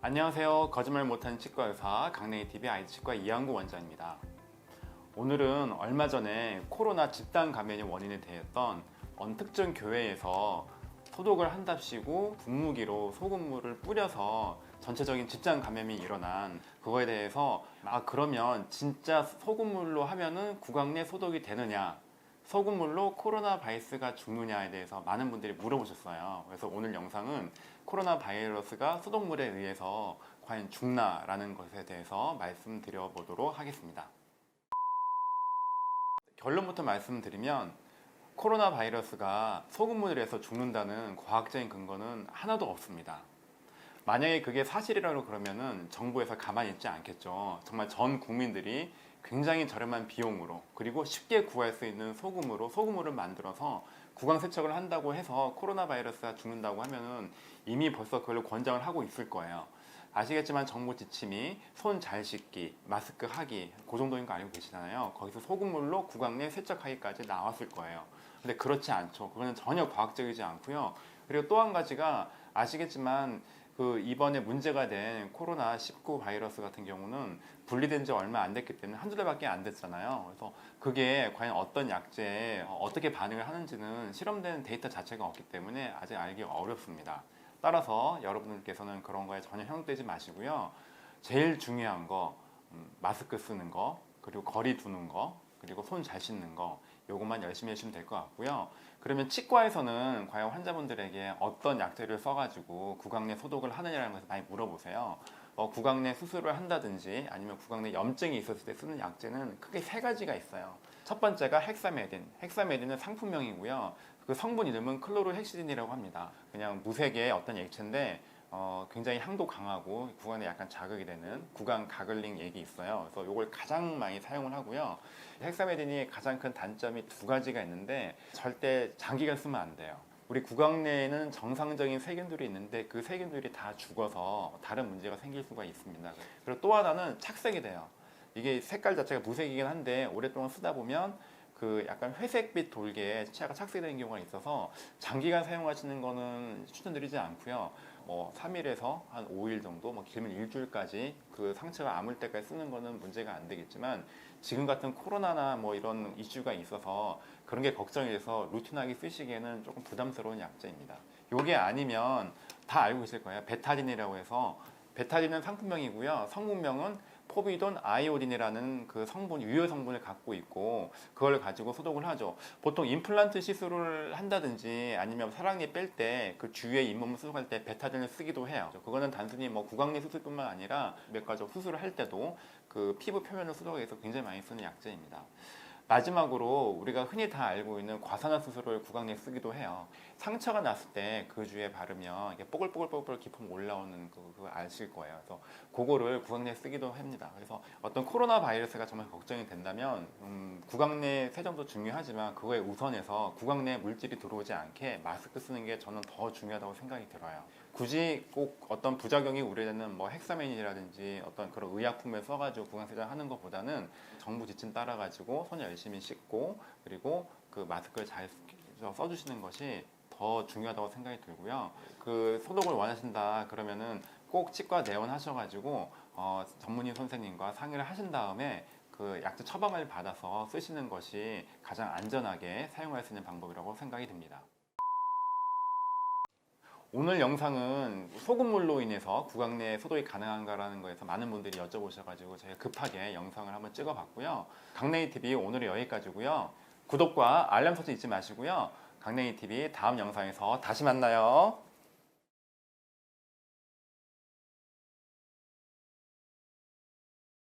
안녕하세요. 거짓말 못하는 치과의사 강냉이TV 아이치과 이한구 원장입니다. 오늘은 얼마 전에 코로나 집단 감염의 원인이 되었던 어느 특정 교회에서 소독을 한답시고 분무기로 소금물을 뿌려서 전체적인 집단 감염이 일어난 그거에 대해서 그러면 진짜 소금물로 하면은 구강 내 소독이 되느냐, 소금물로 코로나 바이러스가 죽느냐에 대해서 많은 분들이 물어보셨어요. 그래서 오늘 영상은 코로나 바이러스가 소독물에 의해서 과연 죽나라는 것에 대해서 말씀드려 보도록 하겠습니다. 결론부터 말씀드리면 코로나 바이러스가 소금물에서 죽는다는 과학적인 근거는 하나도 없습니다. 만약에 그게 사실이라고 그러면은 정부에서 가만히 있지 않겠죠. 정말 전 국민들이 굉장히 저렴한 비용으로 그리고 쉽게 구할 수 있는 소금물을 만들어서 구강 세척을 한다고 해서 코로나 바이러스가 죽는다고 하면은 이미 벌써 그걸 권장을 하고 있을 거예요. 아시겠지만 정부 지침이 손 잘 씻기, 마스크 하기 그 정도인 거 알고 계시잖아요. 거기서 소금물로 구강 내 세척하기까지 나왔을 거예요. 근데 그렇지 않죠. 그거는 전혀 과학적이지 않고요. 그리고 또 한 가지가 아시겠지만 이번에 문제가 된 코로나19 바이러스 같은 경우는 분리된 지 얼마 안 됐기 때문에 한두 달밖에 안 됐잖아요. 그래서 그게 과연 어떤 약제에 어떻게 반응을 하는지는 실험된 데이터 자체가 없기 때문에 아직 알기 어렵습니다. 따라서 여러분들께서는 그런 거에 전혀 현혹되지 마시고요. 제일 중요한 거 마스크 쓰는 거, 그리고 거리 두는 거, 그리고 손 잘 씻는 거, 요것만 열심히 해주시면 될 것 같고요. 그러면 치과에서는 과연 환자분들에게 어떤 약제를 써가지고 구강 내 소독을 하느냐는 것을 많이 물어보세요. 구강 내 수술을 한다든지 아니면 구강 내 염증이 있었을 때 쓰는 약제는 크게 세 가지가 있어요. 첫 번째가 헥사메딘. 헥사메딘은 상품명이고요. 그 성분 이름은 클로르헥시딘이라고 합니다. 그냥 무색의 어떤 액체인데 굉장히 향도 강하고 구강에 약간 자극이 되는 구강 가글링 액이 있어요. 그래서 이걸 가장 많이 사용을 하고요. 헥사메딘이 가장 큰 단점이 두 가지가 있는데 절대 장기간 쓰면 안 돼요. 우리 구강 내에는 정상적인 세균들이 있는데 그 세균들이 다 죽어서 다른 문제가 생길 수가 있습니다. 그리고 또 하나는 착색이 돼요. 이게 색깔 자체가 무색이긴 한데 오랫동안 쓰다 보면 그 약간 회색빛 돌개에 치아가 착색되는 경우가 있어서 장기간 사용하시는 거는 추천드리지 않고요. 3일에서 한 5일 정도, 길면 일주일까지 그 상처가 아물 때까지 쓰는 거는 문제가 안 되겠지만 지금 같은 코로나나 이런 이슈가 있어서 그런 게 걱정이 돼서 루틴하게 쓰시기에는 조금 부담스러운 약제입니다. 요게 아니면 다 알고 계실 거예요. 베타딘이라고 해서 베타딘은 상품명이고요. 성분명은 포비돈 아이오딘이라는 그 성분, 유효 성분을 갖고 있고 그걸 가지고 소독을 하죠. 보통 임플란트 시술을 한다든지 아니면 사랑니 뺄 때 그 주위에 잇몸을 수술할 때 베타딘을 쓰기도 해요. 그거는 단순히 구강내 수술뿐만 아니라 몇 가지 수술을 할 때도 그 피부 표면을 수독하기 위해서 굉장히 많이 쓰는 약제입니다. 마지막으로 우리가 흔히 다 알고 있는 과산화수소를 구강 내에 쓰기도 해요. 상처가 났을 때 그 주위에 바르면 이게 뽀글뽀글뽀글 기품 올라오는 그거 아실 거예요. 그래서 그거를 구강 내에 쓰기도 합니다. 그래서 어떤 코로나 바이러스가 정말 걱정이 된다면 구강 내 세정도 중요하지만 그거에 우선해서 구강 내에 물질이 들어오지 않게 마스크 쓰는 게 저는 더 중요하다고 생각이 들어요. 굳이 꼭 어떤 부작용이 우려되는 헥사메닌이라든지 어떤 그런 의약품을 써가지고 구강 세정하는 것보다는 정부 지침 따라가지고 손 열심히 씻고 그리고 그 마스크를 잘 써주시는 것이 더 중요하다고 생각이 들고요. 그 소독을 원하신다 그러면은 꼭 치과 내원하셔가지고 전문의 선생님과 상의를 하신 다음에 그 약제 처방을 받아서 쓰시는 것이 가장 안전하게 사용할 수 있는 방법이라고 생각이 듭니다. 오늘 영상은 소금물로 인해서 구강 내 소독이 가능한가라는 거에서 많은 분들이 여쭤보셔가지고 제가 급하게 영상을 한번 찍어봤고요. 강냉이TV 오늘은 여기까지고요. 구독과 알람 설정 잊지 마시고요. 강냉이TV 다음 영상에서 다시 만나요.